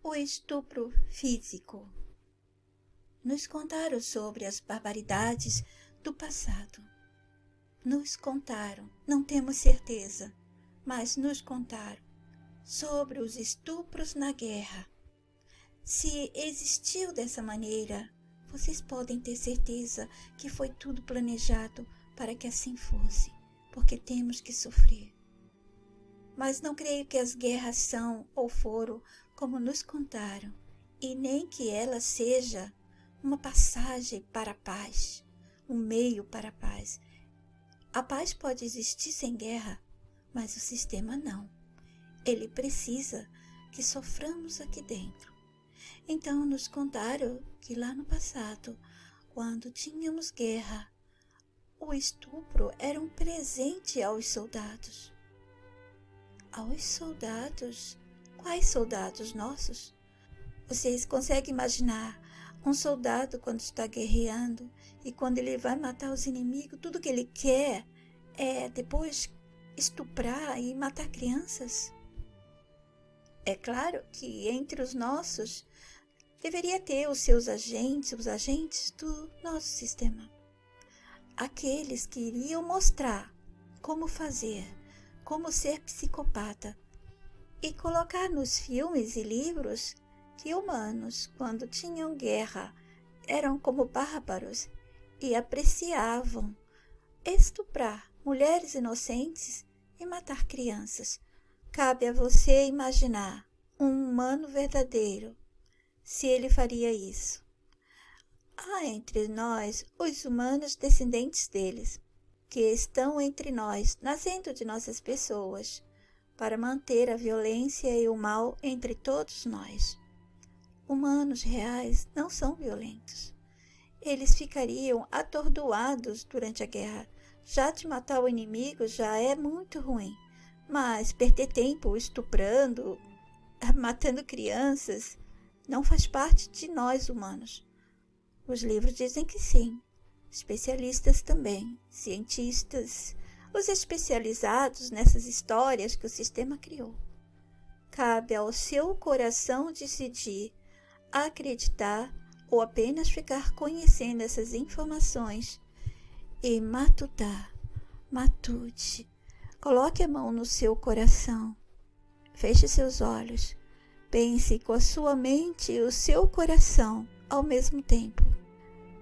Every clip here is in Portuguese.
O estupro físico. Nos contaram sobre as barbaridades do passado. Nos contaram, não temos certeza, mas nos contaram sobre os estupros na guerra. Se existiu dessa maneira, vocês podem ter certeza que foi tudo planejado para que assim fosse, porque temos que sofrer. Mas não creio que as guerras são ou foram como nos contaram, e nem que ela seja uma passagem para a paz, um meio para a paz. A paz pode existir sem guerra, mas o sistema não. Ele precisa que soframos aqui dentro. Então nos contaram que lá no passado, quando tínhamos guerra, o estupro era um presente aos soldados. Aos soldados? Quais soldados nossos? Vocês conseguem imaginar um soldado quando está guerreando e quando ele vai matar os inimigos, tudo que ele quer é depois estuprar e matar crianças? É claro que entre os nossos deveria ter os seus agentes, os agentes do nosso sistema. Aqueles que iriam mostrar como fazer, como ser psicopata e colocar nos filmes e livros que humanos, quando tinham guerra, eram como bárbaros e apreciavam estuprar mulheres inocentes e matar crianças. Cabe a você imaginar um humano verdadeiro, se ele faria isso. Há entre nós os humanos descendentes deles, que estão entre nós, nascendo de nossas pessoas, para manter a violência e o mal entre todos nós. Humanos reais não são violentos. Eles ficariam atordoados durante a guerra. Já de matar o inimigo já é muito ruim, mas perder tempo estuprando, matando crianças, não faz parte de nós humanos. Os livros dizem que sim. Especialistas também, cientistas, os especializados nessas histórias que o sistema criou. Cabe ao seu coração decidir acreditar ou apenas ficar conhecendo essas informações e matutar, matute. Coloque a mão no seu coração, feche seus olhos, pense com a sua mente e o seu coração ao mesmo tempo.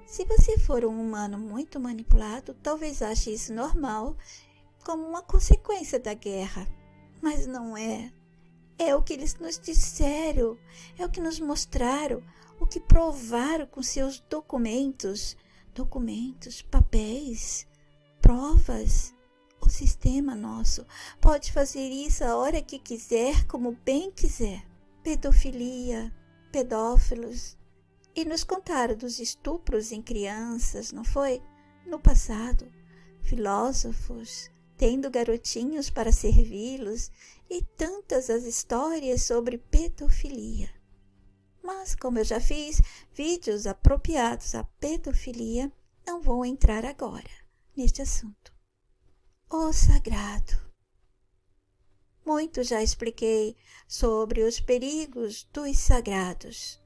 Se você for um humano muito manipulado, talvez ache isso normal, como uma consequência da guerra. Mas não é. É o que eles nos disseram, é o que nos mostraram, o que provaram com seus documentos, papéis, provas. O sistema nosso pode fazer isso a hora que quiser, como bem quiser. Pedofilia, pedófilos. E nos contaram dos estupros em crianças, não foi? No passado, filósofos tendo garotinhos para servi-los e tantas as histórias sobre pedofilia. Mas, como eu já fiz vídeos apropriados à pedofilia, não vou entrar agora neste assunto. O sagrado. Muito já expliquei sobre os perigos dos sagrados.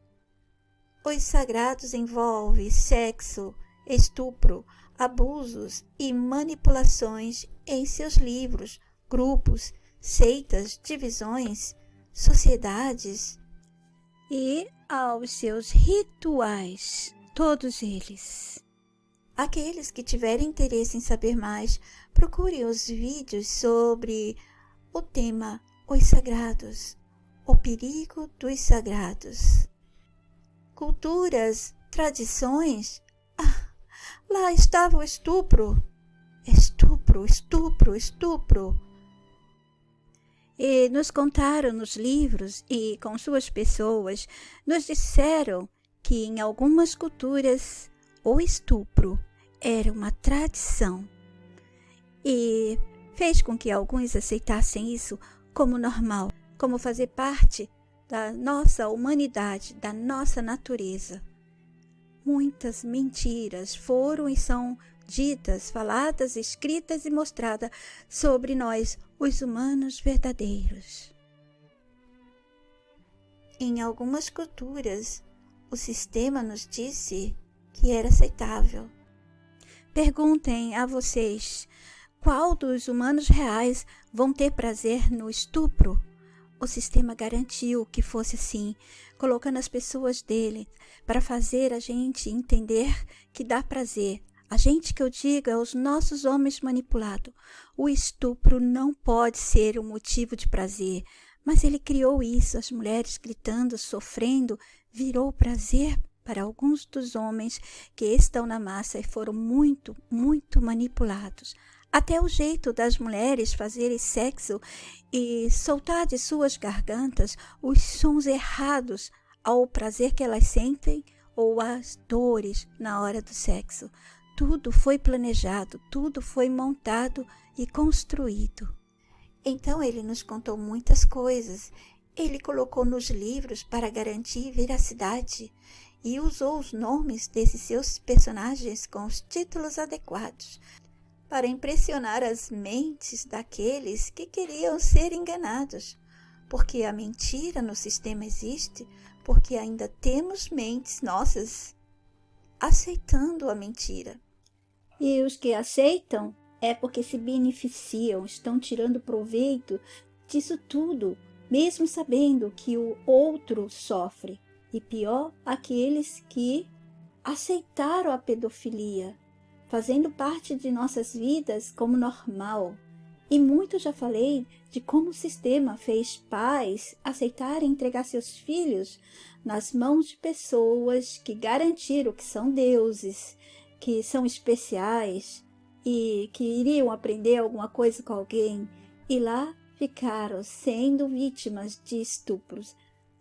Os sagrados envolvem sexo, estupro, abusos e manipulações em seus livros, grupos, seitas, divisões, sociedades e aos seus rituais, todos eles. Aqueles que tiverem interesse em saber mais, procurem os vídeos sobre o tema Os Sagrados, o perigo dos sagrados. Culturas, tradições. Lá estava o estupro. Estupro. E nos contaram nos livros e com suas pessoas, nos disseram que em algumas culturas o estupro era uma tradição e fez com que alguns aceitassem isso como normal, como fazer parte da nossa humanidade, da nossa natureza. Muitas mentiras foram e são ditas, faladas, escritas e mostradas sobre nós, os humanos verdadeiros. Em algumas culturas, o sistema nos disse que era aceitável. Perguntem a vocês, qual dos humanos reais vão ter prazer no estupro? O sistema garantiu que fosse assim, colocando as pessoas dele para fazer a gente entender que dá prazer. A gente que eu digo é os nossos homens manipulados. O estupro não pode ser um motivo de prazer, mas ele criou isso, as mulheres gritando, sofrendo, virou prazer para alguns dos homens que estão na massa e foram muito, muito manipulados. Até o jeito das mulheres fazerem sexo e soltar de suas gargantas os sons errados ao prazer que elas sentem ou às dores na hora do sexo. Tudo foi planejado, tudo foi montado e construído. Então ele nos contou muitas coisas. Ele colocou nos livros para garantir veracidade e usou os nomes desses seus personagens com os títulos adequados para impressionar as mentes daqueles que queriam ser enganados. Porque a mentira no sistema existe, porque ainda temos mentes nossas aceitando a mentira. E os que aceitam é porque se beneficiam, estão tirando proveito disso tudo, mesmo sabendo que o outro sofre. E pior, aqueles que aceitaram a pedofilia, fazendo parte de nossas vidas como normal. E muito já falei de como o sistema fez pais aceitarem entregar seus filhos nas mãos de pessoas que garantiram que são deuses, que são especiais e que iriam aprender alguma coisa com alguém, e lá ficaram sendo vítimas de estupros,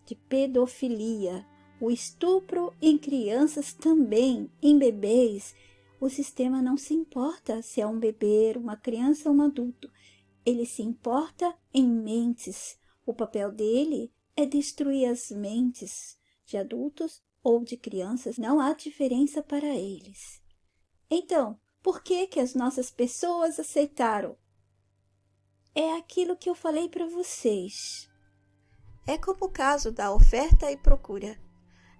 de pedofilia, o estupro em crianças também, em bebês. O sistema não se importa se é um bebê, uma criança ou um adulto. Ele se importa em mentes. O papel dele é destruir as mentes de adultos ou de crianças. Não há diferença para eles. Então, por que as nossas pessoas aceitaram? É aquilo que eu falei para vocês. É como o caso da oferta e procura.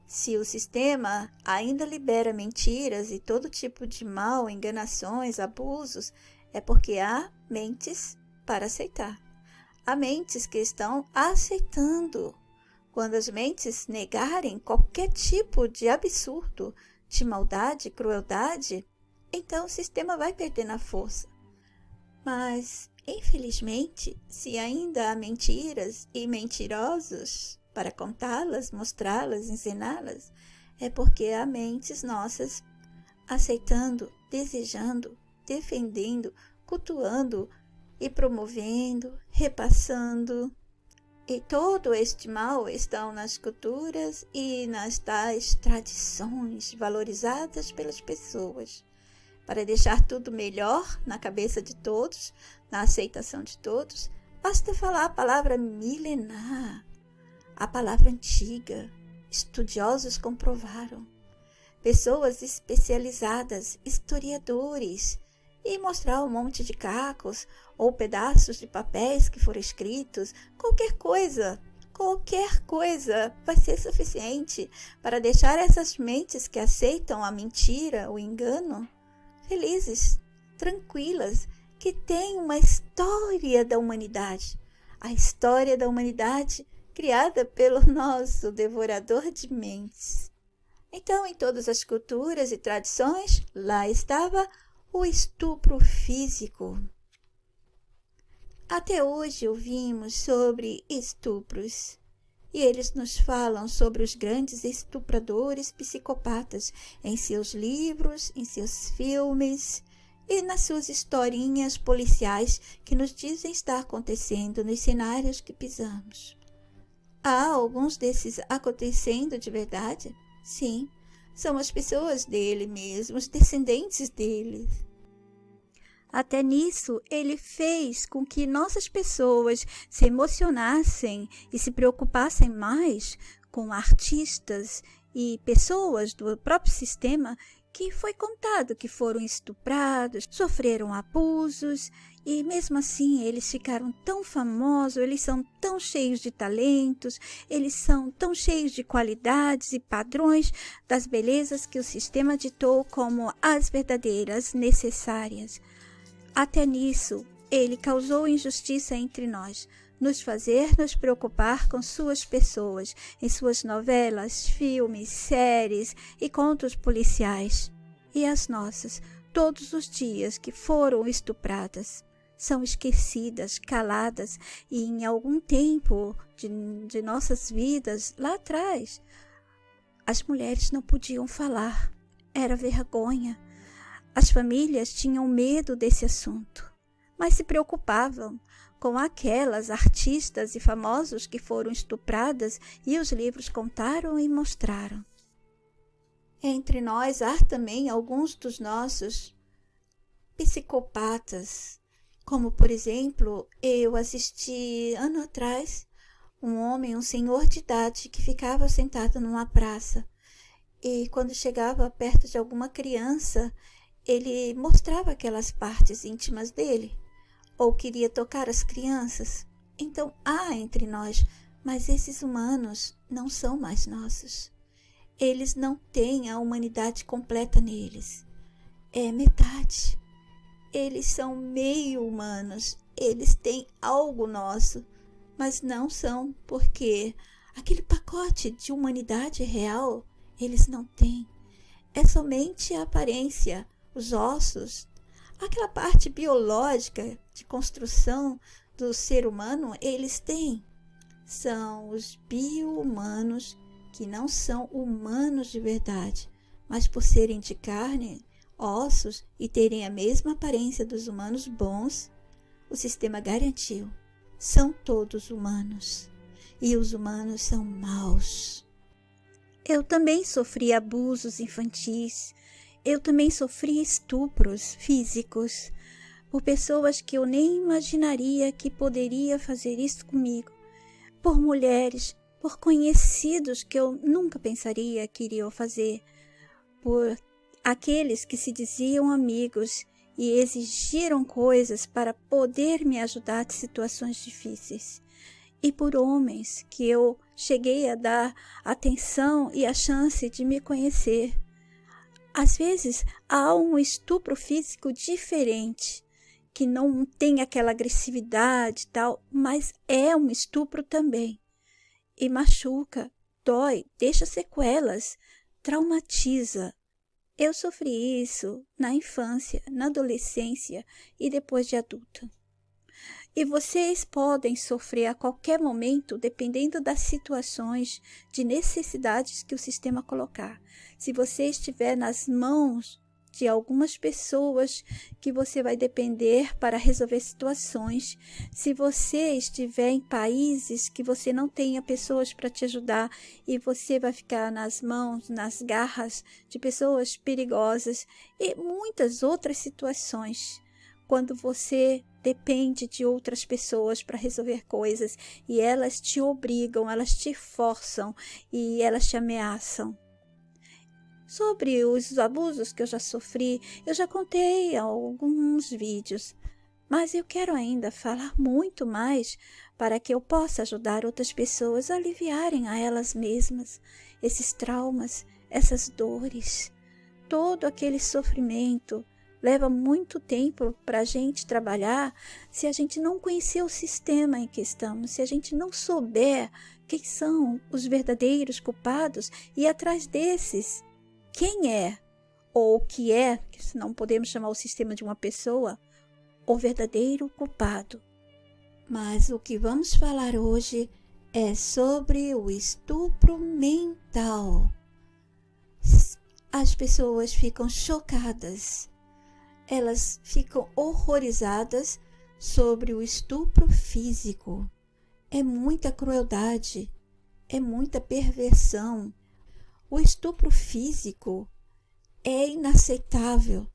Se o sistema ainda libera mentiras e todo tipo de mal, enganações, abusos, é porque há mentes para aceitar. Há mentes que estão aceitando. Quando as mentes negarem qualquer tipo de absurdo, de maldade, crueldade, então o sistema vai perder na força. Mas, infelizmente, se ainda há mentiras e mentirosos para contá-las, mostrá-las, ensiná-las, é porque há mentes nossas aceitando, desejando, defendendo, cultuando e promovendo, repassando. E todo este mal estão nas culturas e nas tais tradições valorizadas pelas pessoas, para deixar tudo melhor na cabeça de todos, na aceitação de todos. Basta falar a palavra milenar, a palavra antiga. Estudiosos comprovaram. Pessoas especializadas, historiadores, e mostrar um monte de cacos ou pedaços de papéis que foram escritos, qualquer coisa vai ser suficiente para deixar essas mentes que aceitam a mentira, o engano, felizes, tranquilas, que têm uma história da humanidade, a história da humanidade criada pelo nosso devorador de mentes. Então, em todas as culturas e tradições, lá estava o estupro físico. Até hoje ouvimos sobre estupros, e eles nos falam sobre os grandes estupradores psicopatas em seus livros, em seus filmes e nas suas historinhas policiais que nos dizem estar acontecendo nos cenários que pisamos. Há alguns desses acontecendo de verdade? Sim, são as pessoas dele mesmo, os descendentes dele. Até nisso, ele fez com que nossas pessoas se emocionassem e se preocupassem mais com artistas e pessoas do próprio sistema que foi contado que foram estuprados, sofreram abusos e mesmo assim eles ficaram tão famosos, eles são tão cheios de talentos, eles são tão cheios de qualidades e padrões das belezas que o sistema ditou como as verdadeiras necessárias. Até nisso, ele causou injustiça entre nós, nos fazer nos preocupar com suas pessoas, em suas novelas, filmes, séries e contos policiais. E as nossas, todos os dias que foram estupradas, são esquecidas, caladas, e em algum tempo de nossas vidas, lá atrás, as mulheres não podiam falar, era vergonha. As famílias tinham medo desse assunto, mas se preocupavam com aquelas artistas e famosos que foram estupradas e os livros contaram e mostraram. Entre nós há também alguns dos nossos psicopatas, como por exemplo, eu assisti ano atrás um senhor de idade que ficava sentado numa praça e quando chegava perto de alguma criança, ele mostrava aquelas partes íntimas dele ou queria tocar as crianças. Então há entre nós, mas esses humanos não são mais nossos. Eles não têm a humanidade completa neles. É metade. Eles são meio humanos. Eles têm algo nosso, mas não são, porque aquele pacote de humanidade real eles não têm. É somente a aparência, os ossos, aquela parte biológica de construção do ser humano, eles têm. São os bio-humanos que não são humanos de verdade, mas por serem de carne, ossos e terem a mesma aparência dos humanos bons, o sistema garantiu. São todos humanos e os humanos são maus. Eu também sofri abusos infantis. Eu também sofri estupros físicos por pessoas que eu nem imaginaria que poderia fazer isso comigo, por mulheres, por conhecidos que eu nunca pensaria que iriam fazer, por aqueles que se diziam amigos e exigiram coisas para poder me ajudar em situações difíceis, e por homens que eu cheguei a dar atenção e a chance de me conhecer. Às vezes há um estupro físico diferente, que não tem aquela agressividade e tal, mas é um estupro também. E machuca, dói, deixa sequelas, traumatiza. Eu sofri isso na infância, na adolescência e depois de adulta. E vocês podem sofrer a qualquer momento, dependendo das situações de necessidades que o sistema colocar. Se você estiver nas mãos de algumas pessoas que você vai depender para resolver situações, se você estiver em países que você não tenha pessoas para te ajudar e você vai ficar nas mãos, nas garras de pessoas perigosas e muitas outras situações, quando você depende de outras pessoas para resolver coisas e elas te obrigam, elas te forçam e elas te ameaçam. Sobre os abusos que eu já sofri, eu já contei em alguns vídeos, mas eu quero ainda falar muito mais para que eu possa ajudar outras pessoas a aliviarem a elas mesmas esses traumas, essas dores, todo aquele sofrimento. Leva muito tempo para a gente trabalhar se a gente não conhecer o sistema em que estamos, se a gente não souber quem são os verdadeiros culpados e atrás desses, quem é ou o que é, que não podemos chamar o sistema de uma pessoa, o verdadeiro culpado. Mas o que vamos falar hoje é sobre o estupro mental. As pessoas ficam chocadas. Elas ficam horrorizadas sobre o estupro físico. É muita crueldade, é muita perversão. O estupro físico é inaceitável.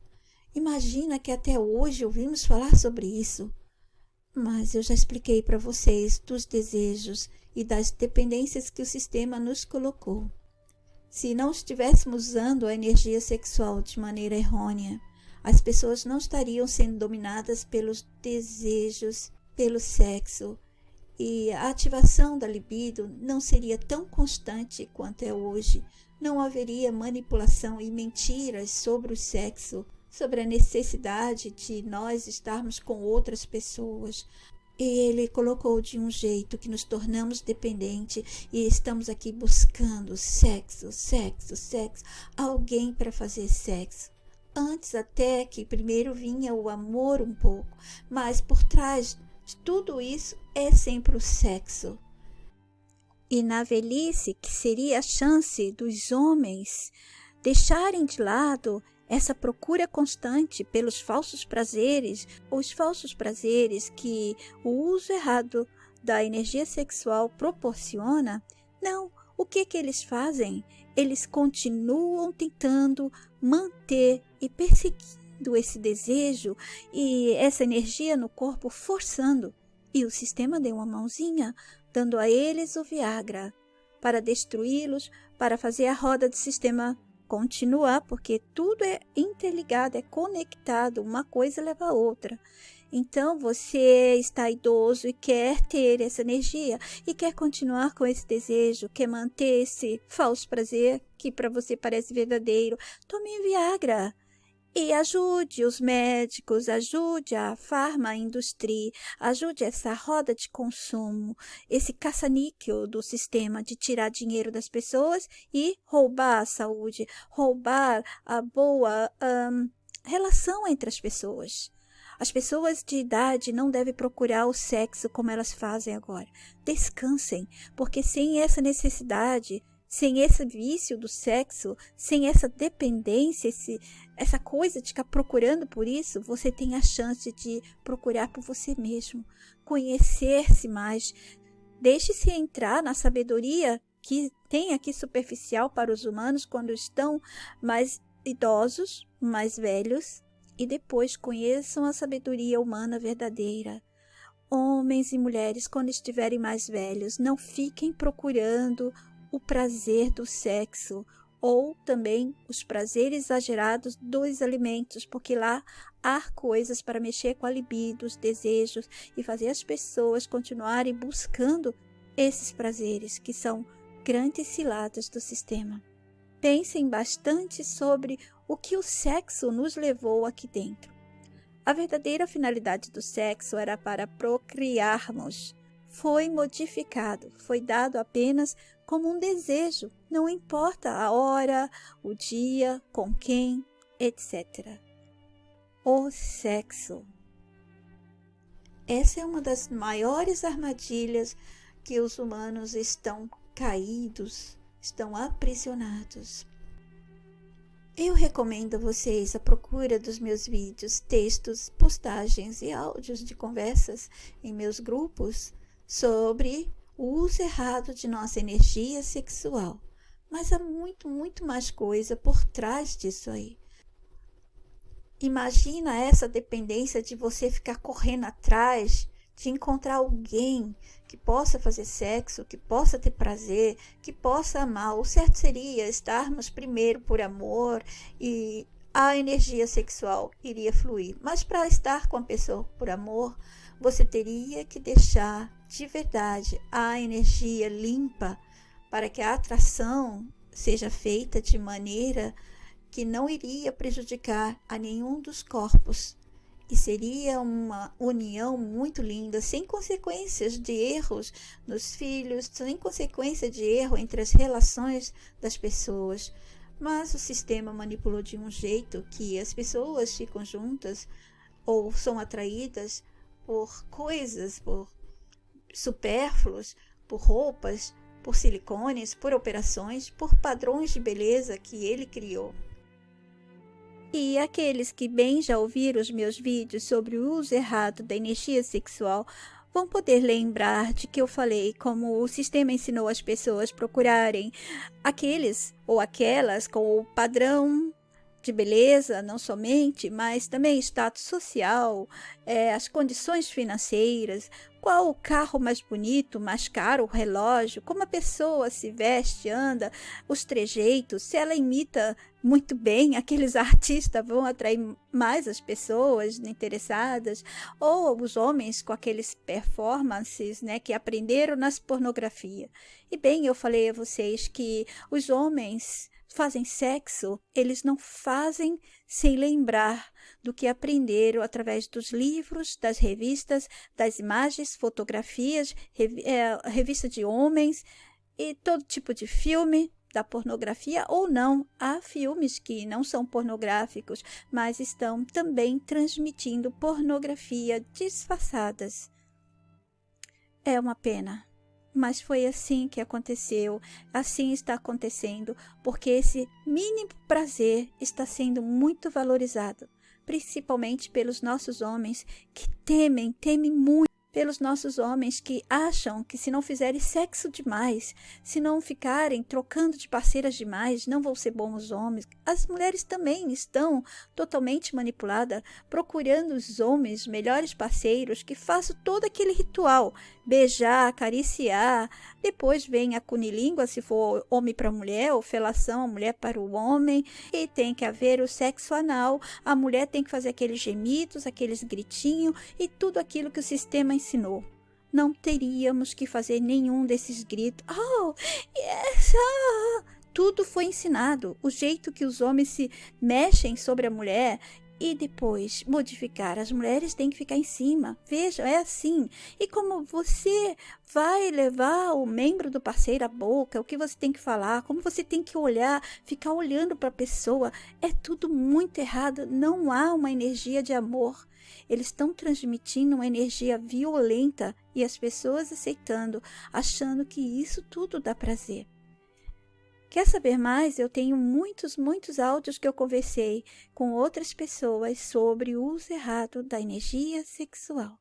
Imagina que até hoje ouvimos falar sobre isso. Mas eu já expliquei para vocês dos desejos e das dependências que o sistema nos colocou. Se não estivéssemos usando a energia sexual de maneira errônea, as pessoas não estariam sendo dominadas pelos desejos, pelo sexo, e a ativação da libido não seria tão constante quanto é hoje. Não haveria manipulação e mentiras sobre o sexo, sobre a necessidade de nós estarmos com outras pessoas. E ele colocou de um jeito que nos tornamos dependentes e estamos aqui buscando sexo, sexo, sexo, alguém para fazer sexo. Antes até que primeiro vinha o amor um pouco, mas por trás de tudo isso é sempre o sexo. E na velhice, que seria a chance dos homens deixarem de lado essa procura constante pelos falsos prazeres, os falsos prazeres que o uso errado da energia sexual proporciona, não, o que eles fazem? Eles continuam tentando manter e perseguindo esse desejo e essa energia no corpo, forçando. E o sistema deu uma mãozinha, dando a eles o Viagra, para destruí-los, para fazer a roda do sistema continuar, porque tudo é interligado, é conectado, uma coisa leva a outra. Então, você está idoso e quer ter essa energia e quer continuar com esse desejo, quer manter esse falso prazer que para você parece verdadeiro. Tome Viagra e ajude os médicos, ajude a farma-indústria, ajude essa roda de consumo, esse caça-níquel do sistema de tirar dinheiro das pessoas e roubar a saúde, roubar a boa relação entre as pessoas. As pessoas de idade não devem procurar o sexo como elas fazem agora. Descansem, porque sem essa necessidade, sem esse vício do sexo, sem essa dependência, essa coisa de ficar procurando por isso, você tem a chance de procurar por você mesmo, conhecer-se mais. Deixe-se entrar na sabedoria que tem aqui superficial para os humanos quando estão mais idosos, mais velhos, e depois conheçam a sabedoria humana verdadeira. Homens e mulheres, quando estiverem mais velhos, não fiquem procurando o prazer do sexo ou também os prazeres exagerados dos alimentos, porque lá há coisas para mexer com a libido, os desejos e fazer as pessoas continuarem buscando esses prazeres que são grandes ciladas do sistema. Pensem bastante sobre o que o sexo nos levou aqui dentro. A verdadeira finalidade do sexo era para procriarmos. Foi modificado, foi dado apenas como um desejo, não importa a hora, o dia, com quem, etc. O sexo. Essa é uma das maiores armadilhas que os humanos estão caídos, estão aprisionados. Eu recomendo a vocês a procura dos meus vídeos, textos, postagens e áudios de conversas em meus grupos sobre o uso errado de nossa energia sexual. Mas há muito mais coisa por trás disso aí. Imagina essa dependência de você ficar correndo atrás, de encontrar alguém que possa fazer sexo, que possa ter prazer, que possa amar. O certo seria estarmos primeiro por amor e a energia sexual iria fluir. Mas para estar com a pessoa por amor, você teria que deixar de verdade a energia limpa para que a atração seja feita de maneira que não iria prejudicar a nenhum dos corpos. E seria uma união muito linda, sem consequências de erros nos filhos, sem consequência de erro entre as relações das pessoas. Mas o sistema manipulou de um jeito que as pessoas ficam juntas ou são atraídas por coisas, por supérfluos, por roupas, por silicones, por operações, por padrões de beleza que ele criou. E aqueles que bem já ouviram os meus vídeos sobre o uso errado da energia sexual vão poder lembrar de que eu falei como o sistema ensinou as pessoas a procurarem aqueles ou aquelas com o padrão de beleza, não somente, mas também status social, as condições financeiras, qual o carro mais bonito, mais caro, o relógio, como a pessoa se veste, anda, os trejeitos, se ela imita muito bem, aqueles artistas vão atrair mais as pessoas interessadas, ou os homens com aqueles performances, né, que aprenderam nas pornografia. E bem, eu falei a vocês que os homens fazem sexo, eles não fazem sem lembrar do que aprenderam através dos livros, das revistas, das imagens, fotografias, revista de homens e todo tipo de filme, da pornografia ou não. Há filmes que não são pornográficos, mas estão também transmitindo pornografia disfarçadas. É uma pena. Mas foi assim que aconteceu, assim está acontecendo, porque esse mínimo prazer está sendo muito valorizado, principalmente pelos nossos homens que temem muito, pelos nossos homens que acham que se não fizerem sexo demais, se não ficarem trocando de parceiras demais, não vão ser bons homens. As mulheres também estão totalmente manipuladas, procurando os homens, melhores parceiros, que façam todo aquele ritual, beijar, acariciar, depois vem a cunilíngua, se for homem para mulher, ou felação, a mulher para o homem, e tem que haver o sexo anal, a mulher tem que fazer aqueles gemidos, aqueles gritinhos, e tudo aquilo que o sistema ensinou. Não teríamos que fazer nenhum desses gritos. Oh, yes, oh. Tudo foi ensinado. O jeito que os homens se mexem sobre a mulher e depois modificar. As mulheres têm que ficar em cima. Veja, é assim. E como você vai levar o membro do parceiro à boca, o que você tem que falar, como você tem que olhar, ficar olhando para a pessoa, é tudo muito errado. Não há uma energia de amor. Eles estão transmitindo uma energia violenta e as pessoas aceitando, achando que isso tudo dá prazer. Quer saber mais? Eu tenho muitos áudios que eu conversei com outras pessoas sobre o uso errado da energia sexual.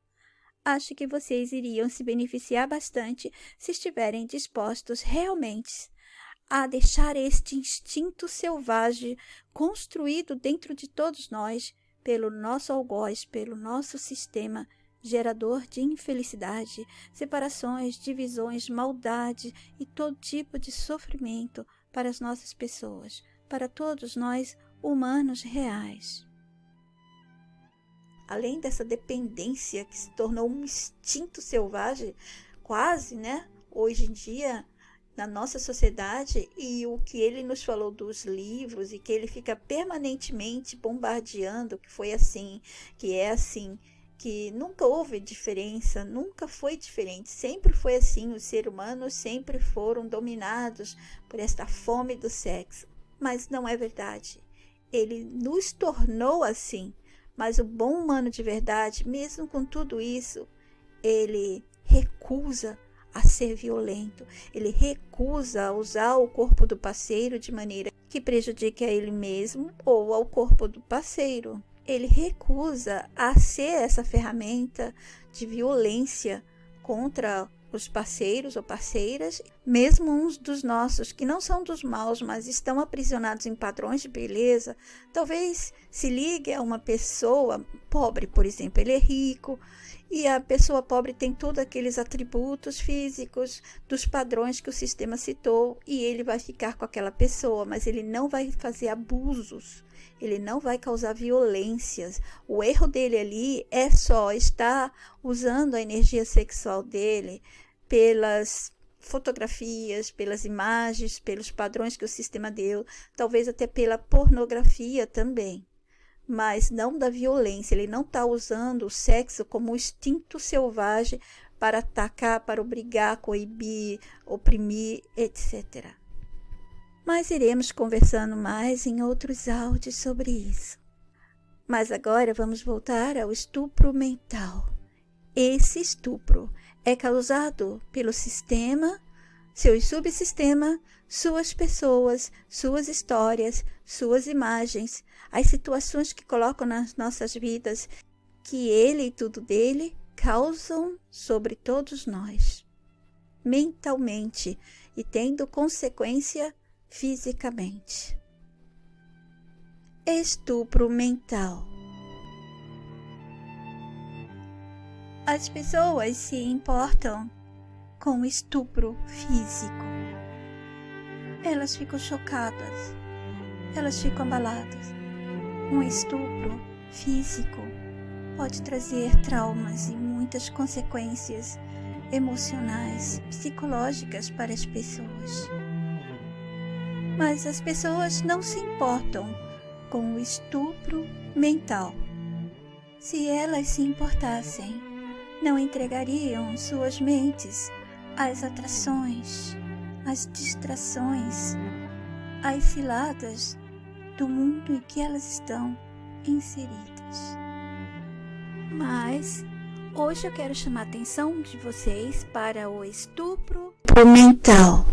Acho que vocês iriam se beneficiar bastante se estiverem dispostos realmente a deixar este instinto selvagem construído dentro de todos nós, pelo nosso algoz, pelo nosso sistema gerador de infelicidade, separações, divisões, maldade e todo tipo de sofrimento para as nossas pessoas, para todos nós humanos reais. Além dessa dependência que se tornou um instinto selvagem, quase, né? Hoje em dia, na nossa sociedade, e o que ele nos falou dos livros, e que ele fica permanentemente bombardeando, que foi assim, que é assim, que nunca houve diferença, nunca foi diferente, sempre foi assim, os seres humanos sempre foram dominados por esta fome do sexo, mas não é verdade. Ele nos tornou assim, mas o bom humano de verdade, mesmo com tudo isso, ele recusa a ser violento, ele recusa a usar o corpo do parceiro de maneira que prejudique a ele mesmo ou ao corpo do parceiro. Ele recusa a ser essa ferramenta de violência contra os parceiros ou parceiras, mesmo uns dos nossos, que não são dos maus, mas estão aprisionados em padrões de beleza. Talvez se ligue a uma pessoa pobre, por exemplo, ele é rico, e a pessoa pobre tem todos aqueles atributos físicos dos padrões que o sistema citou, e ele vai ficar com aquela pessoa, mas ele não vai fazer abusos, ele não vai causar violências. O erro dele ali é só estar usando a energia sexual dele pelas fotografias, pelas imagens, pelos padrões que o sistema deu, talvez até pela pornografia também. Mas não da violência, ele não está usando o sexo como um instinto selvagem para atacar, para obrigar, coibir, oprimir, etc. Mas iremos conversando mais em outros áudios sobre isso. Mas agora vamos voltar ao estupro mental. Esse estupro é causado pelo sistema, seu subsistema, suas pessoas, suas histórias, suas imagens, as situações que colocam nas nossas vidas, que ele e tudo dele causam sobre todos nós, mentalmente e tendo consequência fisicamente. Estupro mental. As pessoas se importam com o estupro físico. Elas ficam chocadas, elas ficam abaladas. Um estupro físico pode trazer traumas e muitas consequências emocionais, psicológicas para as pessoas. Mas as pessoas não se importam com o estupro mental. Se elas se importassem, não entregariam suas mentes às atrações, às distrações, às ciladas do mundo em que elas estão inseridas. Mas hoje eu quero chamar a atenção de vocês para o estupro mental.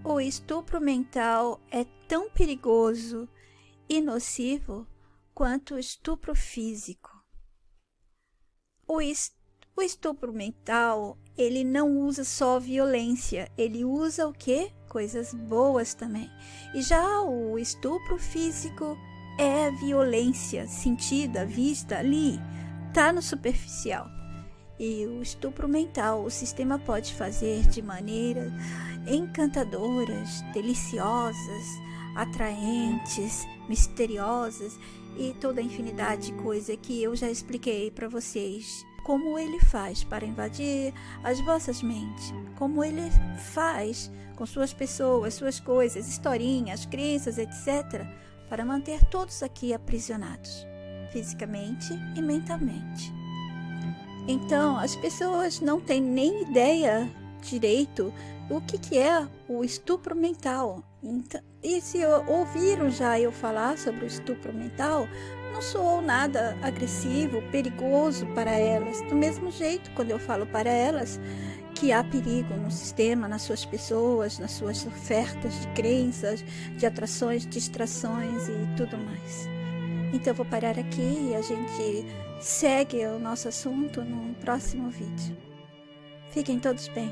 O estupro mental é tão perigoso e nocivo quanto o estupro físico. O estupro mental, ele não usa só violência, ele usa o quê? Coisas boas também. E já o estupro físico é violência sentida, vista ali, tá no superficial. E o estupro mental, o sistema pode fazer de maneiras encantadoras, deliciosas, atraentes, misteriosas e toda a infinidade de coisas que eu já expliquei para vocês. Como ele faz para invadir as vossas mentes, como ele faz com suas pessoas, suas coisas, historinhas, crenças, etc., para manter todos aqui aprisionados, fisicamente e mentalmente. Então, as pessoas não têm nem ideia direito do que é o estupro mental. Então, e se ouviram já eu falar sobre o estupro mental, não soou nada agressivo, perigoso para elas. Do mesmo jeito, quando eu falo para elas que há perigo no sistema, nas suas pessoas, nas suas ofertas de crenças, de atrações, distrações e tudo mais. Então eu vou parar aqui e a gente segue o nosso assunto no próximo vídeo. Fiquem todos bem.